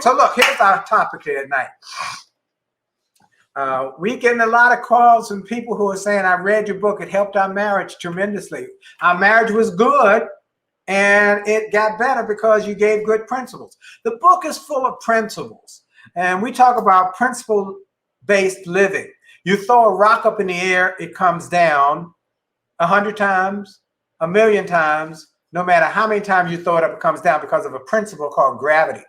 So look, here's our topic here tonight. We getting a lot of calls from people who are saying, I read your book, it helped our marriage tremendously. Our marriage was good and it got better because you gave good principles. The book is full of principles, and we talk about principle-based living. You throw a rock up in the air, it comes down 100 times, 1,000,000 times. No matter how many times you throw it up, it comes down because of a principle called gravity.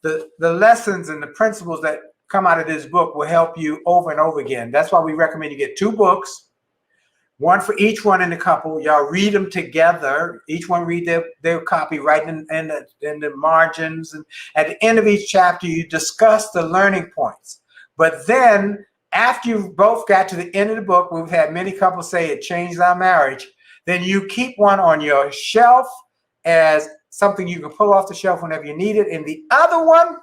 The lessons and the principles that come out of this book will help you over and over again. That's why we recommend you get 2 books, one for each one in the couple. Y'all read them together. Each one read their copy right in the margins. And at the end of each chapter, you discuss the learning points. But then after you both got to the end of the book, we've had many couples say it changed our marriage, then you keep one on your shelf as something you can pull off the shelf whenever you need it. And the other one,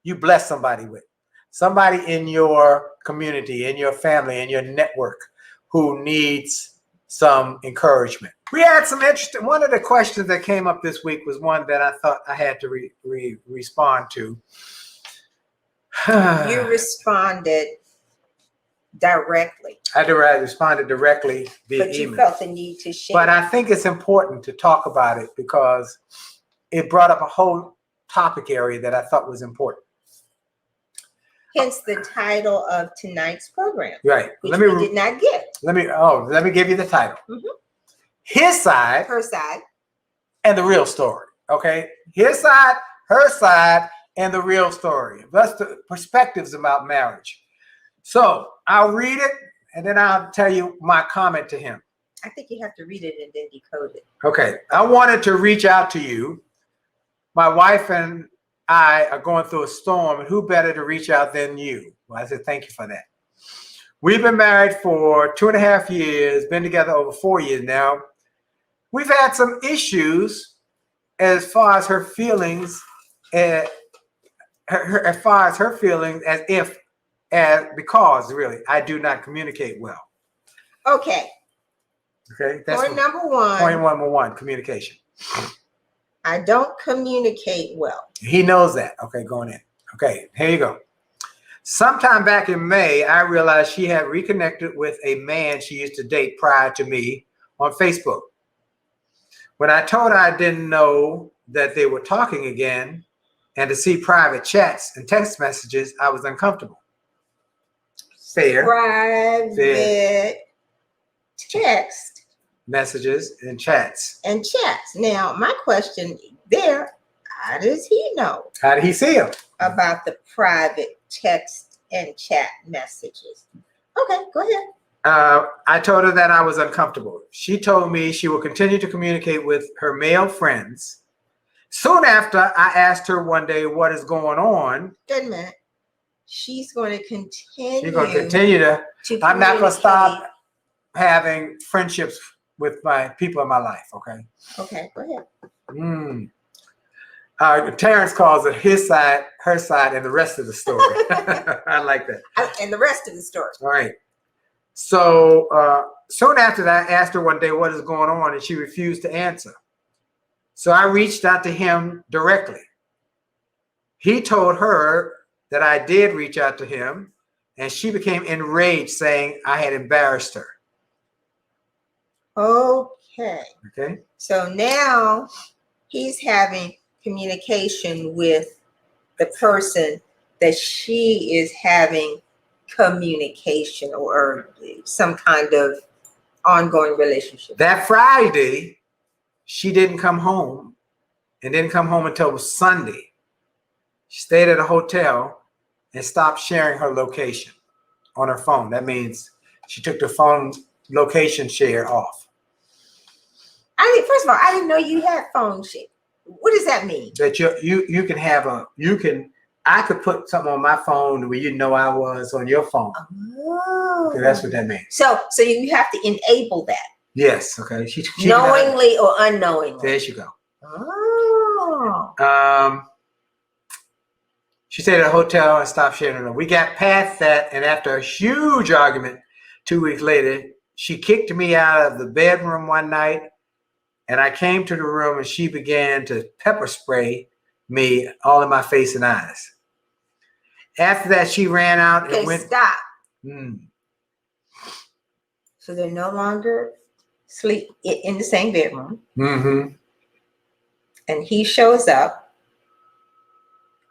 you bless somebody with. Somebody in your community, in your family, in your network who needs some encouragement. We had some interesting, one of the questions that came up this week was one that I thought I had to respond to. You responded directly. I responded directly via but you email. Felt the need to share. But I think it's important to talk about it because it brought up a whole topic area that I thought was important. Hence the title of tonight's program. Right. Which we did not get. Let me give you the title. Mm-hmm. His side. Her side. And the real story. Okay. His side, her side, and the real story. That's the perspectives about marriage. So I'll read it and then I'll tell you my comment to him. I think you have to read it and then decode it. Okay. I wanted to reach out to you. My wife and I are going through a storm, and who better to reach out than you? Well, I said, thank you for that. We've been married for 2.5 years, been together over 4 years now. We've had some issues as far as her feelings, because really, I do not communicate well. Okay. Okay. That's point number one. Point number one, communication. I don't communicate well. He knows that. Okay, going in. Okay, here you go. Sometime back in May, I realized she had reconnected with a man she used to date prior to me on Facebook. When I told her I didn't know that they were talking again and to see private chats and text messages, I was uncomfortable. Fair. Private text. Messages and chats. And chats. Now, my question there, how does he know? How did he see them? About the private text and chat messages. Okay, go ahead. I told her that I was uncomfortable. She told me she will continue to communicate with her male friends. Soon after, I asked her one day what is going on. Wait a minute. She's going to continue. She's going to continue to I'm not going to stop having friendships with my people in my life, okay? Okay, go ahead. Terrence calls it his side, her side, and the rest of the story. I like that. And the rest of the story. All right. So soon after that, I asked her one day what is going on, and she refused to answer. So I reached out to him directly. He told her that I did reach out to him, and she became enraged, saying I had embarrassed her. Okay. Okay. So now he's having communication with the person that she is having communication or some kind of ongoing relationship. That Friday, she didn't come home and didn't come home until Sunday. She stayed at a hotel and stopped sharing her location on her phone. That means she took the phone location share off. First of all, I didn't know you had phone share. What does that mean? That you can have I could put something on my phone where you know I was on your phone. Oh. Okay, that's what that means. So you have to enable that. Yes. Okay. She knowingly or unknowingly. There you go. Oh. She stayed at a hotel and stopped sharing her. We got past that, and after a huge argument 2 weeks later, she kicked me out of the bedroom one night, and I came to the room and she began to pepper spray me all in my face and eyes. After that, she ran out and went. Stop. Mm. So they're no longer sleep in the same bedroom. Mm-hmm. And he shows up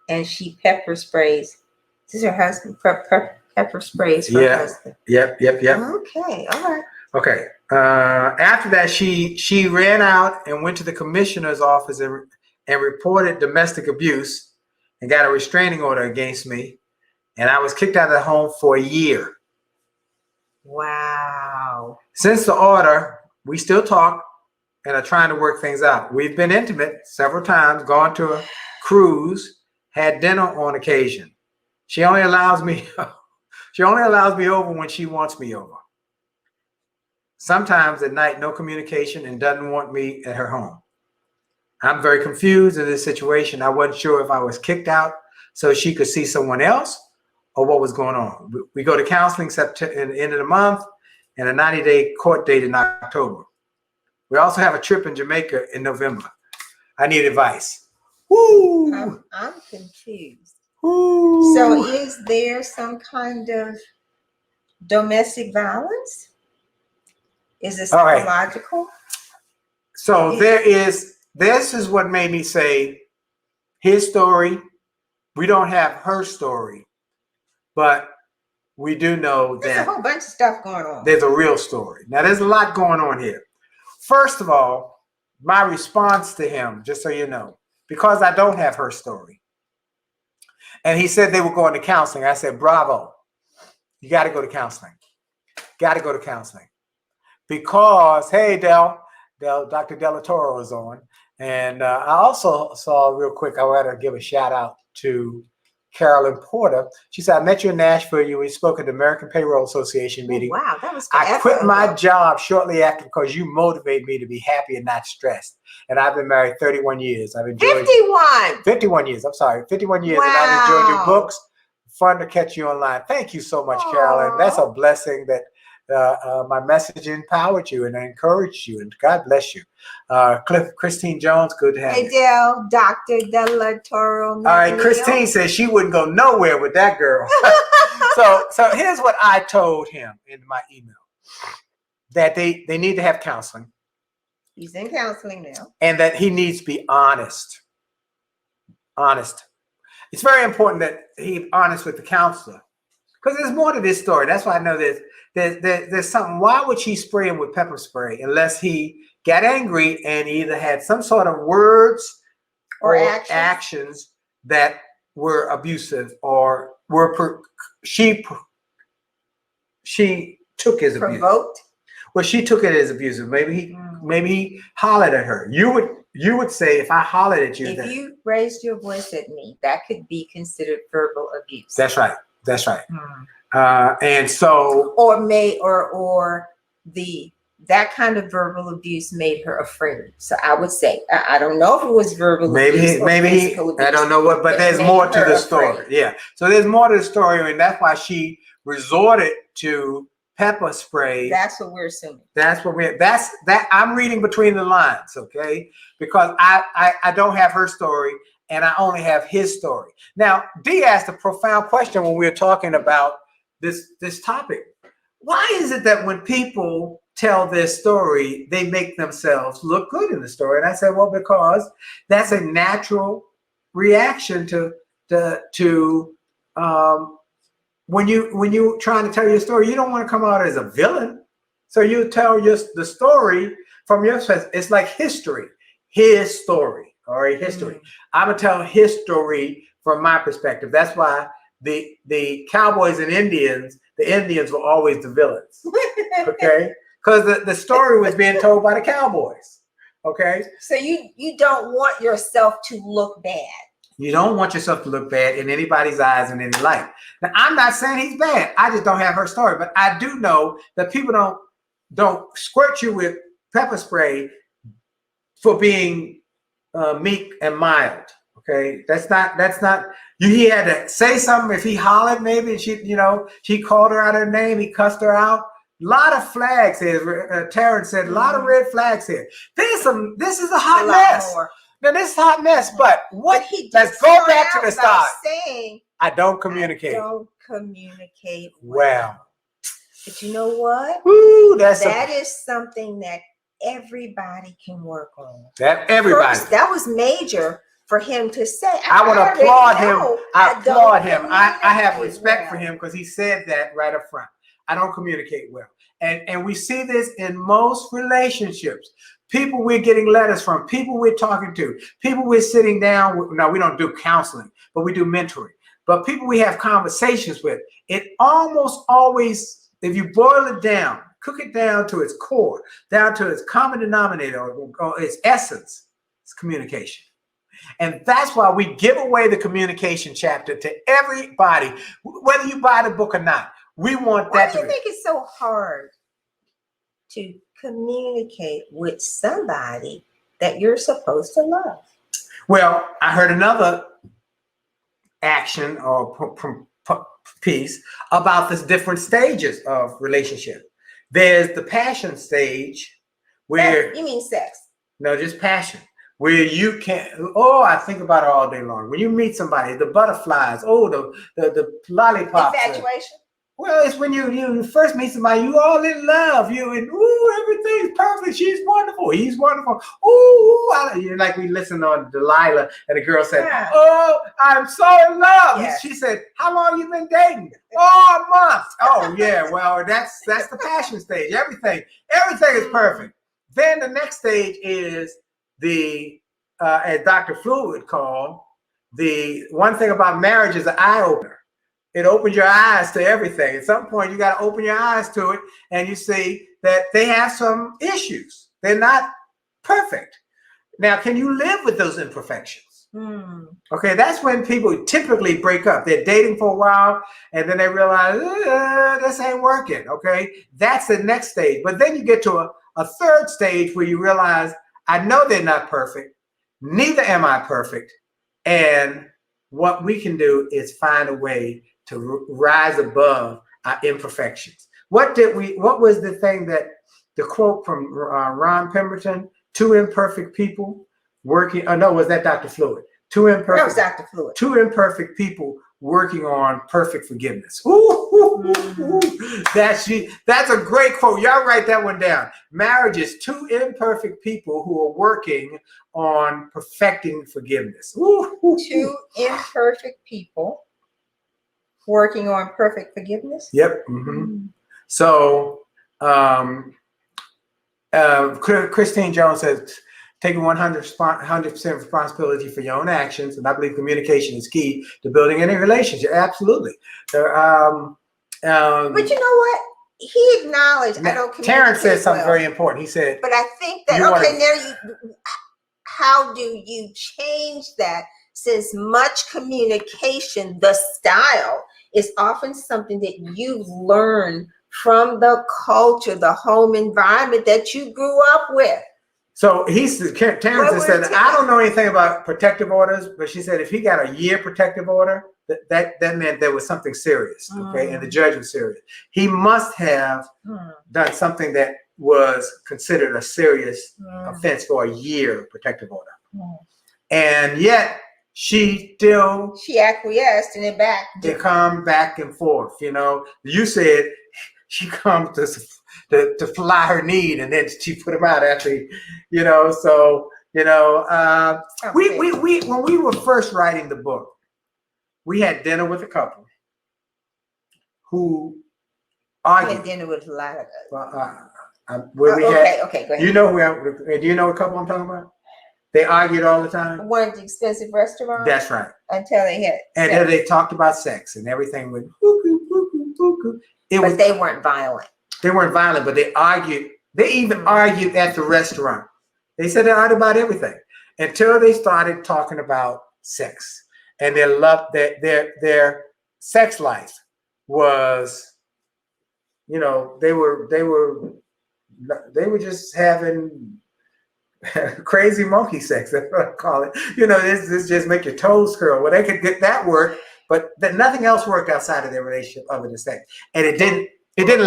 and she pepper sprays. This is her husband. Pepper sprays her husband. Yep. Okay. All right. Okay. After that, she ran out and went to the commissioner's office and reported domestic abuse and got a restraining order against me. And I was kicked out of the home for a year. Wow. Since the order, we still talk and are trying to work things out. We've been intimate several times, gone to a cruise, had dinner on occasion. She only allows me over when she wants me over. Sometimes at night, no communication, and doesn't want me at her home. I'm very confused in this situation. I wasn't sure if I was kicked out so she could see someone else or what was going on. We go to counseling at the end of the month and a 90-day court date in October. We also have a trip in Jamaica in November. I need advice. Woo! I'm confused. Woo! So is there some kind of domestic violence? Is it psychological? Right. So this is what made me say his story. We don't have her story, but we do know that there's a whole bunch of stuff going on. There's a real story. Now, there's a lot going on here. First of all, my response to him, just so you know, because I don't have her story. And he said they were going to counseling. I said, bravo. You got to go to counseling. Got to go to counseling. Because, hey, Dr. Della Toro is on. And I also saw real quick, I want to give a shout out to Carolyn Porter. She said, I met you in Nashville. We spoke at the American Payroll Association meeting. Oh, wow, that was I quit my job shortly after because you motivate me to be happy and not stressed. And I've been married 31 years. I've enjoyed 51 years. I'm sorry, 51 years. Wow. And I've enjoyed your books. Fun to catch you online. Thank you so much, Carolyn. That's a blessing that my message empowered you and encouraged you. And God bless you. Christine Jones, good to have you. Hey, Dell, Dr. Della Toro. All right, Christine says she wouldn't go nowhere with that girl. So here's what I told him in my email. That they need to have counseling. He's in counseling now. And that he needs to be honest. Honest. It's very important that he's honest with the counselor. Because there's more to this story. That's why I know there's something. Why would she spray him with pepper spray unless he got angry and either had some sort of words or actions that were abusive or she took as abusive. Provoked? Well, she took it as abusive. Maybe he hollered at her. You would say if I hollered at you. If you raised your voice at me, that could be considered verbal abuse. That's right. That's right. And so, that kind of verbal abuse made her afraid. So I would say, I don't know if it was verbal abuse. Maybe I don't know what, but there's more to the story. Yeah. So there's more to the story, and that's why she resorted to pepper spray. That's what we're assuming. I'm reading between the lines, okay? Because I don't have her story. And I only have his story. Now, Dee asked a profound question when we were talking about this topic. Why is it that when people tell their story, they make themselves look good in the story? And I said, well, because that's a natural reaction to when you're trying to tell your story, you don't want to come out as a villain. So you tell the story from your perspective. It's like history, his story. All right, history. I'm gonna tell history from my perspective. That's why the cowboys and the Indians were always the villains. Okay, because the story was being told by the cowboys. Okay, so you don't want yourself to look bad. You don't want yourself to look bad in anybody's eyes in any light. Now, I'm not saying he's bad. I just don't have her story, but I do know that people don't squirt you with pepper spray for being meek and mild. Okay, that's not he had to say something. If he hollered, maybe she called her out her name, he cussed her out. A lot of flags here. Terrence said a lot of red flags here. This is a hot mess. Now this is a hot mess, but what? But he did Let's go start back to out the by start. saying, I don't communicate. I don't communicate well. But you know what? Woo, That is something that everybody can work on. That everybody. First, that was major for him to say. I want to applaud him. I applaud him. I have respect for him because he said that right up front. I don't communicate well. And we see this in most relationships. People we're getting letters from, people we're talking to, people we're sitting down with. Now, we don't do counseling, but we do mentoring. But people we have conversations with, it almost always, if you boil it down, cook it down to its core, down to its common denominator or its essence, it's communication. And that's why we give away the communication chapter to everybody, whether you buy the book or not. We want that. Why do you think it's so hard to communicate with somebody that you're supposed to love? Well, I heard another action or piece about the different stages of relationship. There's the passion stage where... You mean sex? No, just passion. Where you can't, I think about it all day long. When you meet somebody, the butterflies, the lollipops. Infatuation? Well, it's when you first meet somebody, you all in love. Everything's perfect. She's wonderful. He's wonderful. You're like we listened on Delilah, and the girl said, yeah. "Oh, I'm so in love." Yes. She said, "How long you been dating?" "Oh, a month." "Oh, yeah. Well, that's the passion stage. Everything is perfect." Then the next stage is the, as Dr. Flew would call, the one thing about marriage is an eye opener. It opens your eyes to everything. At some point, you got to open your eyes to it, and you see that they have some issues. They're not perfect. Now, can you live with those imperfections? Okay, that's when people typically break up. They're dating for a while, and then they realize, this ain't working, okay? That's the next stage. But then you get to a third stage where you realize, I know they're not perfect. Neither am I perfect. And what we can do is find a way to rise above our imperfections. What was the thing that the quote from Ron Pemberton, two imperfect people working, was that Dr. Fluid? That was Dr. Fluid. Two imperfect people working on perfect forgiveness. That's a great quote. Y'all write that one down. Marriage is two imperfect people who are working on perfecting forgiveness. Two imperfect people working on perfect forgiveness? Yep. So Christine Jones says, taking 100% responsibility for your own actions, and I believe communication is key to building any relationship. Absolutely. But you know what? He acknowledged I don't communicate Terrence said something well. very important. He said, but I think that how do you change that? Since much communication, the style is often something that you've learned from the culture, the home environment that you grew up with. So Terrence said, I don't know anything about protective orders, but she said if he got a year protective order, that meant there was something serious, okay? And the judge was serious. He must have done something that was considered a serious offense for a year protective order. And yet she acquiesced and they come back and forth. You said she comes to fly her need, and then she put him out after we when we were first writing the book, we had dinner with a couple who argued. We had dinner with a lot of us. Okay, go ahead. Do you know a couple I'm talking about? They argued all the time. One of the expensive restaurants. That's right. Until they hit. And then they talked about sex, and everything went hoo-hoo. But they weren't violent. They weren't violent, but they argued. They even argued at the restaurant. They said they argued about everything until they started talking about sex, and their sex life was, they were just having crazy monkey sex. That's what I call it. This just make your toes curl. Well, they could get that work, but nothing else worked outside of their relationship other than sex, and it didn't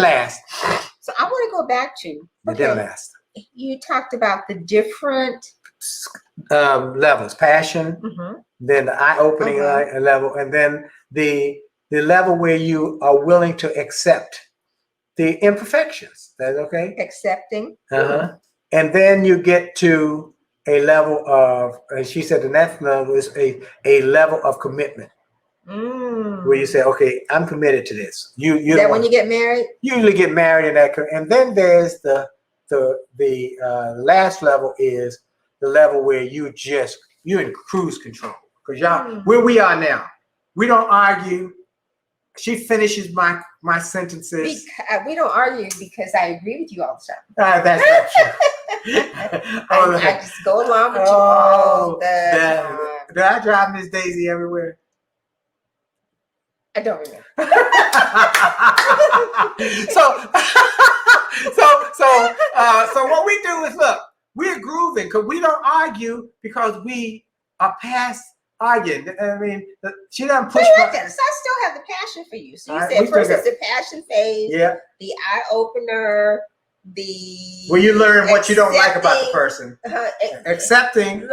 last. So I want to go back to it didn't last. You talked about the different levels: passion, then the eye-opening level, and then the level where you are willing to accept the imperfections. That's okay. Accepting. And then you get to a level of, and she said the next level is a level of commitment. Where you say, okay, I'm committed to this. Is that when you get married? You usually get married in that, and then there's the last level is the level where you're in cruise control, because y'all where we are now, we don't argue. She finishes my sentences. We don't argue because I agree with you all the time. That's not true. I just go along with you all the time. Do I drive Miss Daisy everywhere? I don't remember. So what we do is, look, we're grooving because we don't argue because we are past arguing. I mean, she doesn't push. So I still have the passion for you. So you said first it's the passion phase, the eye opener, where you learn what you don't like about the person, accepting,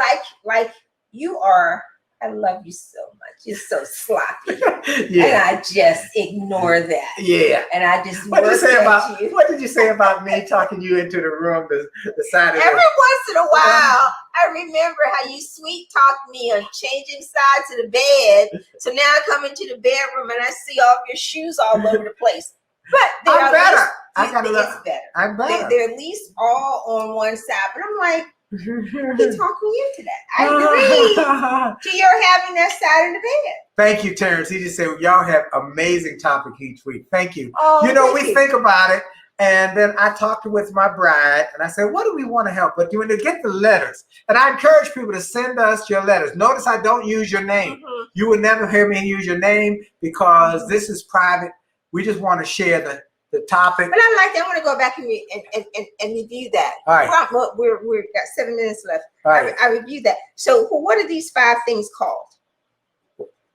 like you are. I love you so much. You're so sloppy. And I just ignore that. Yeah. And I just what did you say about me talking you into the room, the side of every once in a while, I remember how you sweet talked me on changing sides of the bed. So now I come into the bedroom and I see all of your shoes all over the place. But I'm better. It's better. I'm better. They're at least all on one side. But I'm like, he's talking you to that. I agree to your having that side of the bed. Thank you, Terrence. He just said, y'all have amazing topic each week. Thank you. Oh, we think about it, and then I talked with my bride, and I said, what do we want to help? But when they get the letters, and I encourage people to send us your letters. Notice I don't use your name. You would never hear me use your name because this is private. We just want to share the topic. But I like that. I want to go back and review that. All right. We've got 7 minutes left. All right. I reviewed that. So what are these 5 things called?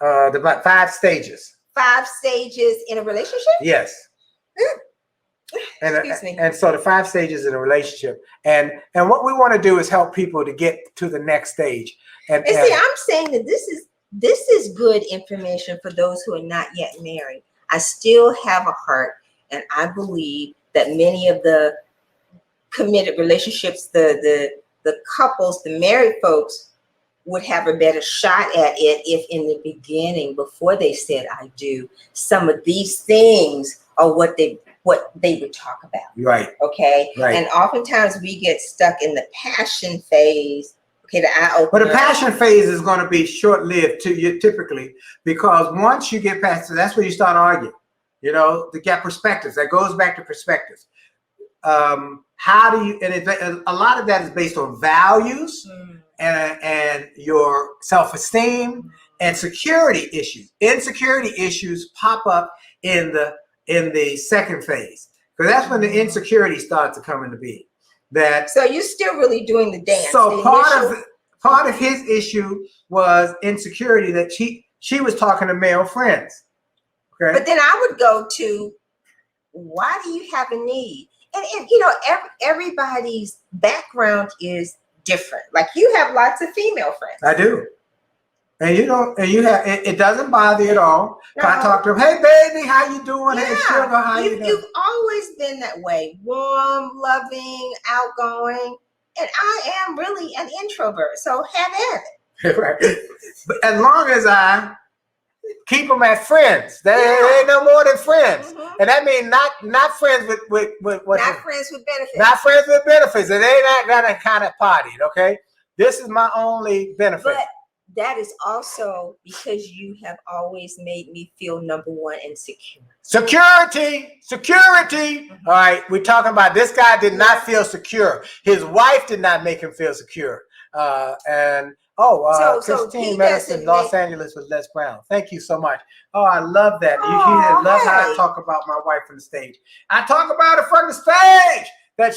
The 5 stages. 5 stages in a relationship? Yes. Excuse me. And so the 5 stages in a relationship. And what we want to do is help people to get to the next stage. And see, I'm saying that this is good information for those who are not yet married. I still have a heart. And I believe that many of the committed relationships, the couples, the married folks would have a better shot at it if in the beginning, before they said I do, some of these things are what they would talk about. Right. Okay. Right. And oftentimes we get stuck in the passion phase. Okay, the eye opener. But the passion phase is going to be short-lived to you typically, because once you get past it, that's where you start arguing. To get perspectives. That goes back to perspectives. How do you? And a lot of that is based on values and your self-esteem and security issues. Insecurity issues pop up in the second phase, because that's when the insecurity starts to come into being. So you're still really doing the dance. So part of his issue was insecurity, that she was talking to male friends. Okay. But then I would go to, why do you have a need? And everybody's background is different. Like you have lots of female friends. I do. And it doesn't bother you at all. No. I talk to them, hey baby, how you doing? Hey sugar, how you doing? You've always been that way. Warm, loving, outgoing. And I am really an introvert. So have at it. Right. But as long as I keep them as friends. They ain't no more than friends. And that means not friends with what? Not friends with benefits. Not friends with benefits. And they not that kind of party, okay? This is my only benefit. But that is also because you have always made me feel number one and secure. Security. All right, we're talking about this guy did not feel secure. His wife did not make him feel secure. Christine Medicine, Los Angeles with Les Brown. Thank you so much. Oh, I love that. You love how I talk about my wife from the stage. I talk about it from the stage that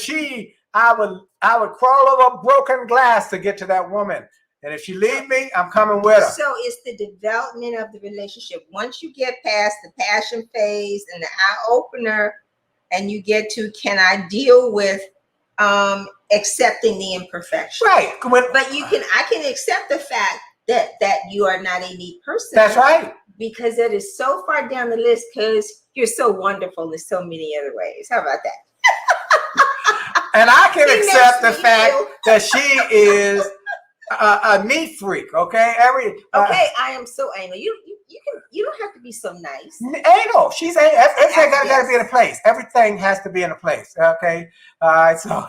I would crawl over broken glass to get to that woman. And if she leave me, I'm coming with her. So it's the development of the relationship. Once you get past the passion phase and the eye opener, and you get to, can I deal with accepting the imperfection. Right. But I can accept the fact that you are not a neat person. That's right. Because it is so far down the list, because you're so wonderful in so many other ways. How about that? And I can accept the fact that she is a neat freak. Okay, I am so anal. You don't have to be so nice. Anal. She's everything got to be in a place. Everything has to be in a place. Okay. All right. So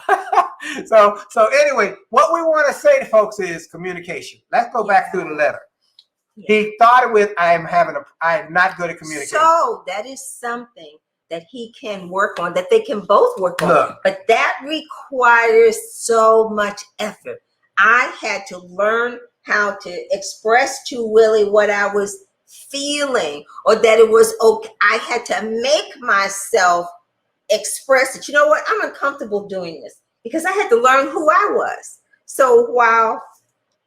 so anyway, what we want to say to folks is communication. Let's go back through the letter. He started with, I am not good at communicating. So that is something that he can work on, that they can both work on. Look. But that requires so much effort. I had to learn how to express to Willie what I was feeling, or that it was okay. I had to make myself express it. You know what? I'm uncomfortable doing this because I had to learn who I was. So while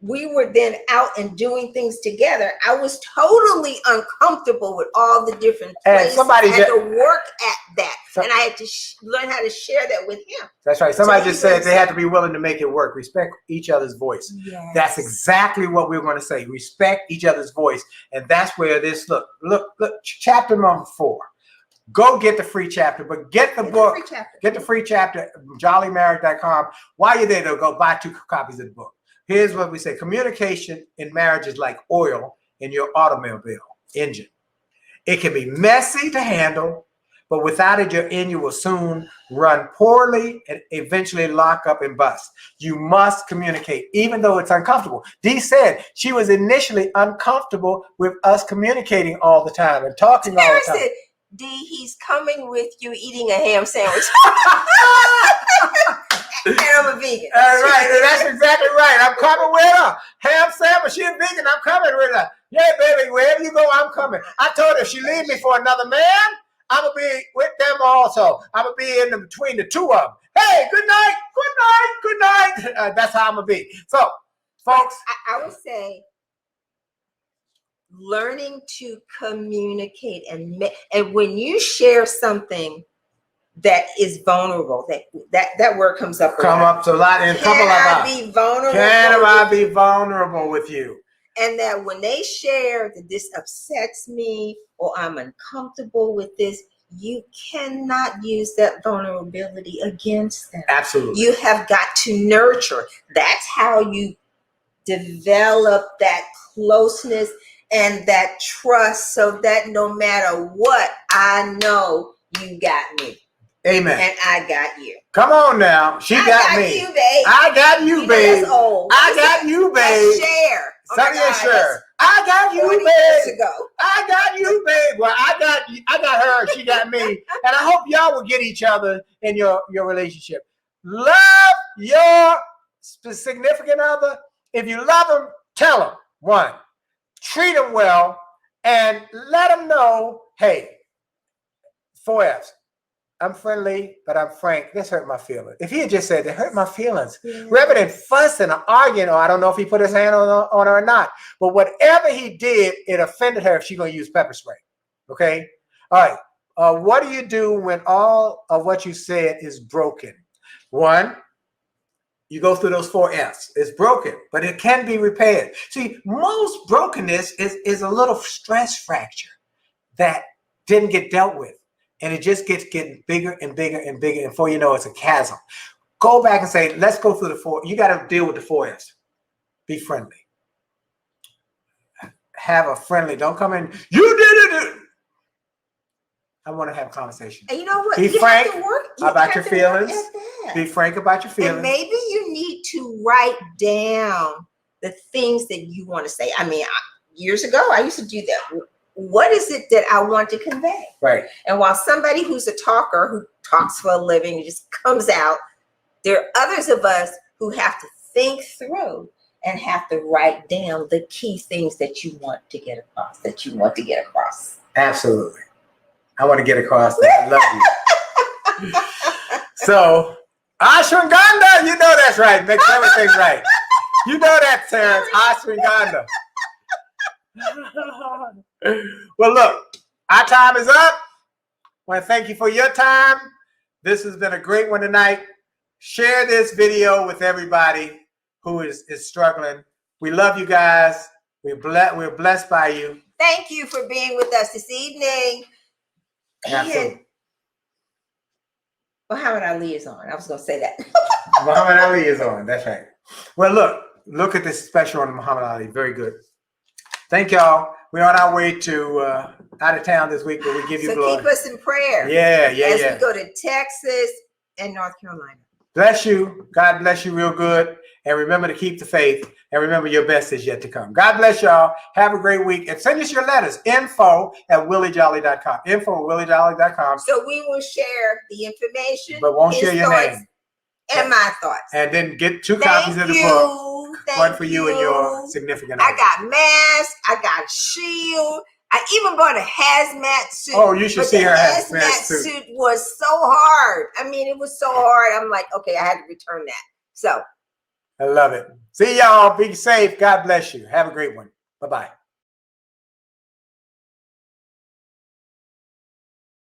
we were then out and doing things together, I was totally uncomfortable with all the different places. And I had to work at that. And I had to learn how to share that with him. That's right. Somebody just said they had to be willing to make it work. Respect each other's voice. Yes. That's exactly what we're going to say. Respect each other's voice. And that's where this, look, chapter number 4. Go get the free chapter, but get the book. Get the free chapter, jollymarriage.com. While you're there, though, go buy 2 copies of the book. Here's what we say. Communication in marriage is like oil in your automobile engine. It can be messy to handle, but without it, your engine will soon run poorly and eventually lock up and bust. You must communicate, even though it's uncomfortable. Dee said she was initially uncomfortable with us communicating all the time and talking all the time. Dee, he's coming with you eating a ham sandwich. And I'm a vegan. That's right. That's exactly right. I'm coming with her. Ham sandwich. She's vegan. I'm coming with her. Yeah, baby. Wherever you go, I'm coming. I told her if she leave me for another man, I'm going to be with them also. I'm going to be in between the two of them. Hey, good night. Good night. Good night. That's how I'm going to be. So, folks. I would say learning to communicate and when you share something that is vulnerable, that word comes up. Come up to a lot in a couple of hours. Be vulnerable. Can I be vulnerable with you? And that when they share that this upsets me or I'm uncomfortable with this, you cannot use that vulnerability against them. Absolutely. You have got to nurture. That's how you develop that closeness and that trust, so that no matter what, I know you got me. Amen. And I got you. Come on now. She got me. You, babe. I got you, babe. That's old. I got you, babe. Share. Share. I got you, babe. Ago. I got you, babe. Well, I got her. She got me. And I hope y'all will get each other in your relationship. Love your significant other. If you love them, tell them. 1, treat them well, and let them know, hey, 4 F's. I'm friendly, but I'm frank. This hurt my feelings. If he had just said, that hurt my feelings, rather than fussing or arguing, or I don't know if he put his hand on her or not, but whatever he did, it offended her if she's going to use pepper spray. Okay? All right. What do you do when all of what you said is broken? 1, you go through those 4 F's. It's broken, but it can be repaired. See, most brokenness is a little stress fracture that didn't get dealt with. And it just gets getting bigger and bigger and bigger. And before you know, it's a chasm. Go back and say, let's go through the 4. You got to deal with the 4 F's. Be friendly. Have a friendly. Don't come in. You did it. I want to have a conversation. And you know what? Be frank about your feelings. Be frank about your feelings. And maybe you need to write down the things that you want to say. I mean, years ago, I used to do that. What is it that I want to convey? Right. And while somebody who's a talker, who talks for a living, it just comes out, there are others of us who have to think through and have to write down the key things that you want to get across, Absolutely. I want to get across that I love you. So, Ashwagandha, you know that's right. Makes everything right. You know that, Terrence. Ashwagandha. Well, look, our time is up. I want to thank you for your time. This has been a great one tonight. Share this video with everybody who is struggling. We love you guys. We're blessed by you. Thank you for being with us this evening. Absolutely. Muhammad Ali is on. I was going to say that. Muhammad Ali is on. That's right. Well, look at this special on Muhammad Ali. Very good. Thank y'all. We're on our way to out of town this week, but we give you glory. So keep us in prayer. Yeah. As we go to Texas and North Carolina. Bless you. God bless you real good. And remember to keep the faith. And remember your best is yet to come. God bless y'all. Have a great week. And send us your letters. info@williejolly.com. info@williejolly.com. So we will share the information. But won't share your name. And my thoughts. And then get 2 copies of the book. One for you and your significant other. I got masks. I got shield. I even bought a hazmat suit. Oh, you should see her hazmat suit was so hard. I mean, it was so hard. I'm like, okay, I had to return that. So I love it. See y'all. Be safe. God bless you. Have a great one. Bye-bye.